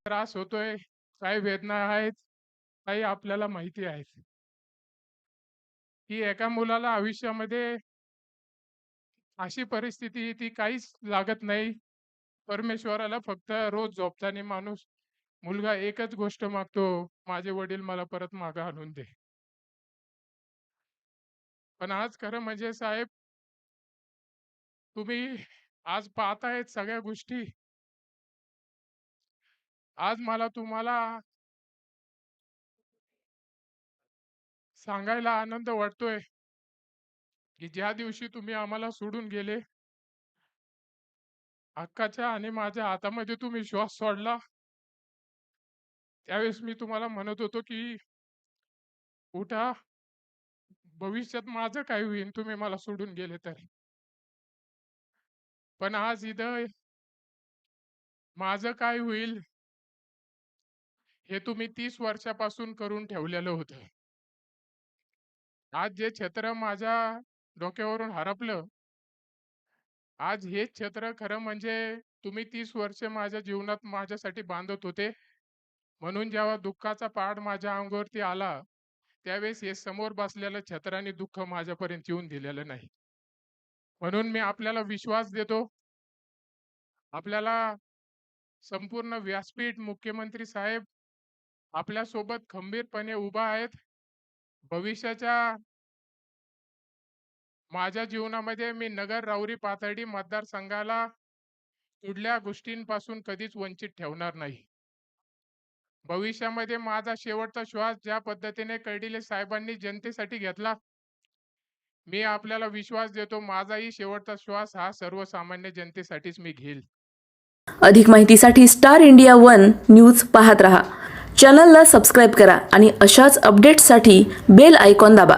त्रास होतोय, काही वेदना आहेत, काही आपल्याला माहिती आहेत, की एका मुलाला आयुष्यामध्ये अशी परिस्थिती ती काहीच लागत नाही. परमेश्वराला फक्त रोज झोपताना माणूस मुलगा एकच गोष्ट मागतो, माझे वडील मला परत मागे आणून दे. पण आज खरं म्हणजे साहेब, तुम्ही आज पाहतायत सगळ्या गोष्टी. आज मला तुम्हाला सांगायला आनंद वाटतोय, की ज्या दिवशी तुम्ही आम्हाला सोडून गेले, हक्काच्या आणि माझ्या हातामध्ये तुम्ही श्वास सोडला, त्यावेळेस मी तुम्हाला म्हणत होतो, की उठा, भविष्यात माझं काय होईल तुम्ही मला सोडून गेले तर. पण आज इथं माझं काय होईल हे तुम्ही 30 वर्षापासून करून ठेवलेलं होतं. आज जे छत्र माझ्या डोक्यावरून हरपलं, आज हेच छत्र खरं म्हणजे तुम्ही 30 वर्ष माझ्या जीवनात माझ्यासाठी बांधत होते. म्हणून जेव्हा दुःखाचा पहाड माझ्या अंगावरती आला, त्यावेळेस हे समोर बसलेलं छत्राने दुःख माझ्यापर्यंत येऊन दिलेलं नाही. म्हणून मी आपल्याला विश्वास देतो, आपल्याला संपूर्ण व्यासपीठ, मुख्यमंत्री साहेब आपल्यासोबत खंबीरपणे उभा आहेत. भविष्याच्या माझ्या जीवनामध्ये मी नगर, राऊरी, पाथर्डी मतदारसंघाला कुठल्या गोष्टींपासून कधीच वंचित ठेवणार नाही. भविष्यामध्ये माझा शेवटचा श्वास ज्या पद्धतीने कर्डिले साहेबांनी जनतेसाठी घेतला, मी आपल्याला विश्वास देतो, माझाही शेवटचा श्वास हा सर्वसामान्य जनतेसाठीच मी घेईल. अधिक माहितीसाठी स्टार इंडिया 1 न्यूज पाहत रहा. चॅनलला सबस्क्राईब करा आणि अशाच अपडेट्ससाठी बेल आयकॉन दाबा.